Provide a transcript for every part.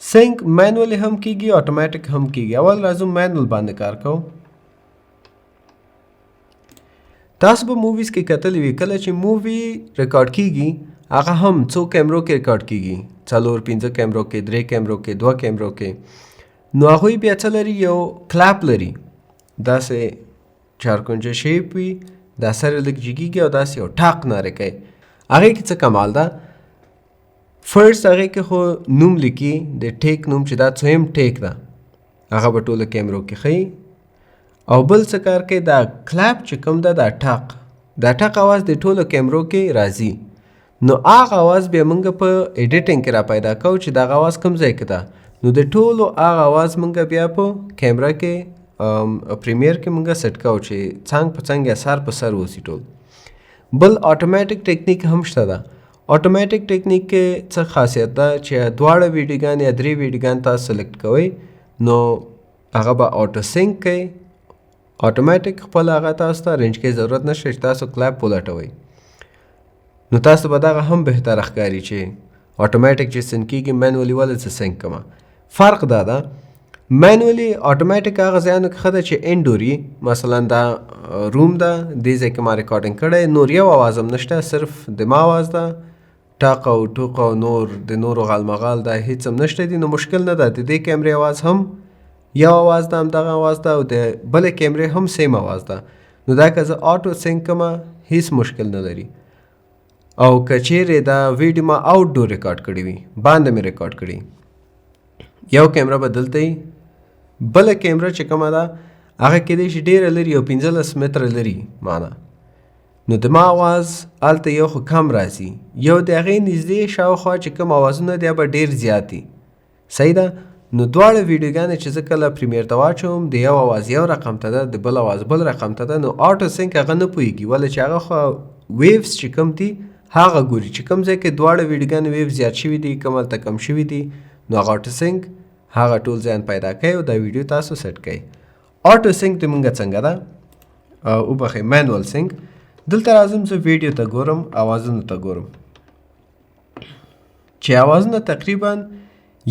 سینک مینولی هم کیږي اتوماتیک هم کیږي. اول راځو مینول باندې کار کوو. تاسو به موویز کې کتلی وي کله چې مووی ریکارډ کیږي هغه هم څو کیمرو کې ریکارډ کیږي، 4-5 کیمرو کې، 3 کیمرو کې، 2 کیمرو کې. نو هغوی بیا څه لري؟ یو کلاپ لري، داسې چارکونجه شیپ وي، دا سره لږ جګیږي او داسې یو ټاق ناره کوي. هغې کې څه کمال ده؟ فرست هغې کې خو نوم لیکي د ټیک نوم چې دا څویم ټیک ده، هغه به ټولو کیمرو کې ښیي. او بل څه کار کوي؟ دا کلاپ چې کوم ده، دا ټاق اواز د ټولو کیمرو کې راځي. نو هغه اواز بیا موږ په ایډیټینګ کې را پیدا کوو چې دغه اواز کوم ځای کې ده. نو د ټولو هغه اواز موږ بیا په کیمره کې پریمیر کې موږ سیټ کوو چې څنګ په څنګ یا سر په سر اوسي ټول. بل اتوماتیک ټیکنیک هم شته ده. اتوماتیک ټیکنیک کې څه خاصیت ده چې دواړه ویډیوګان یا 3 ویډیوګان تاسو سلیکټ کوئ نو هغه به آټو سینک کوي. اتوماتیک خپل هغه تاسو ته رینج کې ضرورت نشته چې تاسو کلاپ ولټوئ. نو تاسو به دغه هم بهتر ښکاري چې اتوماتیک چې سینک کېږي مینولی ولې زه سینک کومه. فرق دا ده مینولی اتوماتیک هغه ځایانو کې ښه ده چې انډور وي. مثلا دا روم ده، دې ځای کې ما ریکارډینګ کړی، نور یو اواز هم نشته، صرف د ما اواز ده، ټاق او ټوق او نور د نورو غالمغال ده هیڅ هم نشته دي. نو مشکل نه ده، د دې کیمرې اواز هم یو اواز ده، همدغه اواز ده، او د بلې کیمرې هم سیم اواز ده. نو دا که زه آټو سینک کومه هیڅ مشکل نه لري. او که چیرې دا ویډیو ما آوټ ډور ریکارډ کړی وي، باندې مې ریکارډ کړي، یو کیمره به دلته وي، بله کیمره چې کومه ده هغه کیدای شي ډېره لري، یو 15 متره لري معنی. نو د ما اواز هلته یو خو کم راځي، یو د هغې نږدې شاوخوا چې کوم اوازونه دی به ډېر زیات دي. صحیح ده؟ نو دواړه ویډیوګانې چې زه کله پریمیر ته واچوم د یو اواز یو رقم ته ده، د بل اواز بل رقم ته ده. نو آټو سینک هغه نه پوهېږي، ولې چې هغه خو ویوز چې کوم دي هغه ګوري چې کوم ځای کې دواړه ویډیوګانې ویو زیات شوي دي، کوم هلته کم شوي دي. نو هغه آټو سینک هغه ټول ځایان پیدا کوي او دا ویډیو تاسو سیټ کوئ. آټو سینک د مونږ څنګه ده؟ وبخئ مینوال سینک. دلته راځم زه ویډیو ته ګورم، اوازونو ته ګورم چې اوازونه تقریبا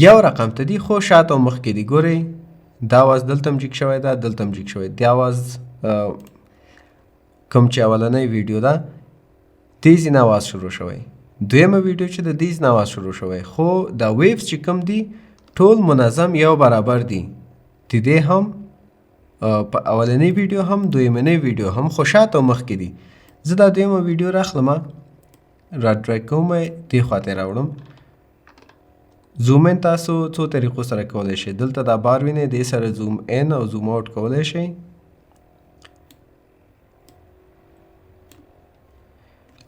یو رقم ته دي خو شاته او مخکې دي. ګورئ دا اواز دلته هم جګ شوی ده، دلته هم جګ شوی. د اواز کوم چې اولنۍ ویډیو ده دې ځینې اواز شروع شوی، دویمه ویډیو چې د دې ځینې اواز شروع شوی. خو دا ویوز چې کوم دي ټول منظم یو برابر دي. د دې هم په اولنۍ ویډیو هم دویمنۍ ویډیو هم خو شاته او مخکې دي. زه دا دویمه ویډیو راخلم، را ډرګ کوم، دې خواته یې راوړم. زوم ان تاسو څو طریقو سره کولی شئ. دلته دا بار وینئ، دې سره زوم ان او زوم آوټ کولی شئ.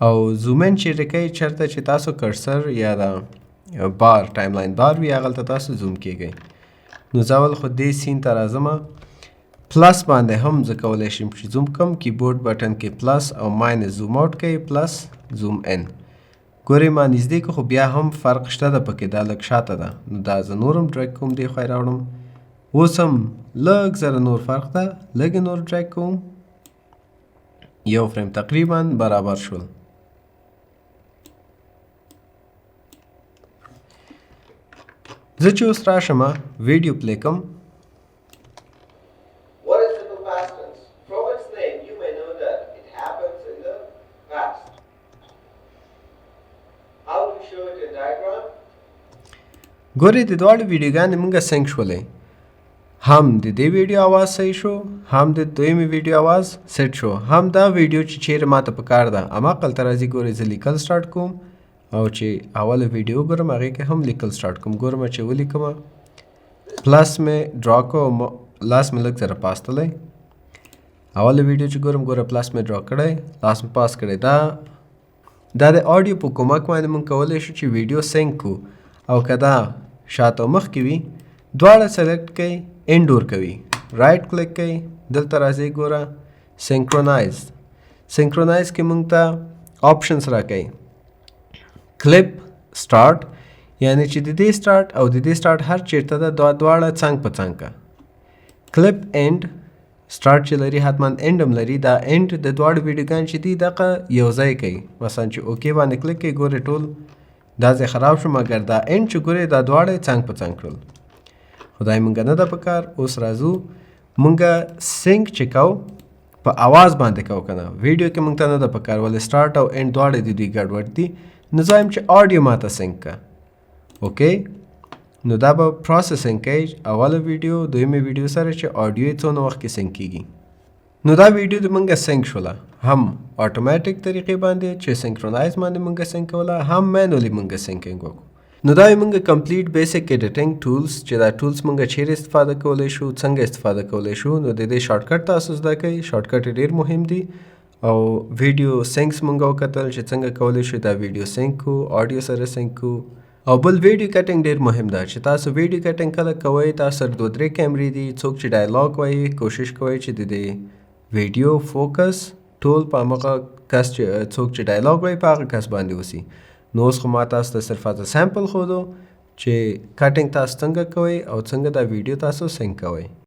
او زوم ان چیرې کوئ؟ چېرته چې تاسو کرسر یا دا بار ټایم لاین بار وي هغلته تاسو زوم کیږئ. نو زه اول خو دې سین ته راځم، پلس باندې هم زه کولی شم چې زوم کم. کیبورډ بټن کې پلس او ماینس زوم آوټ کوئ، پلس زوم ان. ګورئ ما نږدې که خو بیا هم فرق شته ده پکې، دا لږ شاته ده. نو دا زه نور هم ډرګ کوم، دې خوا یې راوړم. اوس هم لږ زره نور فرق ده، لږ یې نور ډرګ کوم، یو فریم تقریبا برابر شول. زه چې اوس راشم ویډیو پلی کوم. ګورئ د دواړو ویډیوګانې موږ سینک شولې، هم د دې ویډیو اواز صحیح شو، هم د دویمې ویډیو اواز سیټ شو، هم دا ویډیو چې چیرې ماته په کار ده هماغه ته راځي. ګورئ زه لیکل سټارټ کوم او چې اوله ویډیو ګورم هغې کې هم لیکل سټارټ کوم. ګورم چې ولیکم، پلس مې ډرا کو، لاس مې لږ زره پاس تللی. اوله ویډیو چې ګورم ګوره پلس مې ډرا کړی، لاس مې پاس کړی. دا د آډیو په کومک باندې موږ کولی شو چې ویډیو سینک کړو. او که دا شاته او مخکې وي دواړه سلیکټ کوئ، انډور کوي، رایټ کلیک کوئ، دلته راځئ ګوره سینکرونایز. سینکرونایز کې موږ ته آپشنز راکوي، کلیپ سټارټ، یعنی چې د دې سټارټ او د دې سټارټ هر چیرته ده دواړه څنګ په څنګ کا. کلیپ اینډ سټارټ چې لري حتما اینډ هم لري. دا اینډ د دواړو ویډیوګان چې دي دغه یو ځای کوي. مثلا چې اوکې باندې کلیک کوئ ګورئ ټول دا ځای خراب شو مګر دا اینډ چې ګورئ دا دواړه یې څنګ په څنګ کړل. خدای مونږ نه ده پکار. اوس راځو مونږ سینک چې کوو په آواز باندې کوو که نه ویډیو کې مونږ ته نه ده پکار ولې سټارټ او اینډ دواړه د دوی ګډوډ دي. نو زه وایم چې آډیو ماته سینک که. اوکې نو دا به پروسسینګ کوي اوله ویډیو دویمه ویډیو سره چې آډیو یې څونه وخت کې سینک کیږي. نو دا ویډیو د مونږه سینک شوله هم اتوماتیک طریقې باندې چې سینکرونایز باندې مونږه سینک کوله هم مینولی مونږه سینکینګ وکړو. نو دا مونږه کمپلیټ بیسیک ایډیټینګ ټولز چې دا ټولز مونږه چیرې استفاده کولی شو څنګه استفاده کولی شو. نو د دې شارټکټ تاسو زده کوئ. شارټکټ ډېر مهم دي او ویډیو سینکس مونږه وکتل چې څنګه کولی شو دا ویډیو سینک کو آډیو سره سینک کو. او بل ویډیو کټینګ ډېر مهم ده چې تاسو ویډیو کټینګ کله کوئ تاسو سره 2-3 کیمرې دي څوک چې ډایلاګ وایي کوشش کوئ چې د دې ویډیو فوکس ټول په هغه کس چې څوک چې ډایلاګ وایي په هغه کس باندې وسي. نو اوس خو ما تاسو ته صرف از سیمپل ښودو چې کټینګ تاسو څنګه کوئ او څنګه دا ویډیو تاسو سینک کوئ.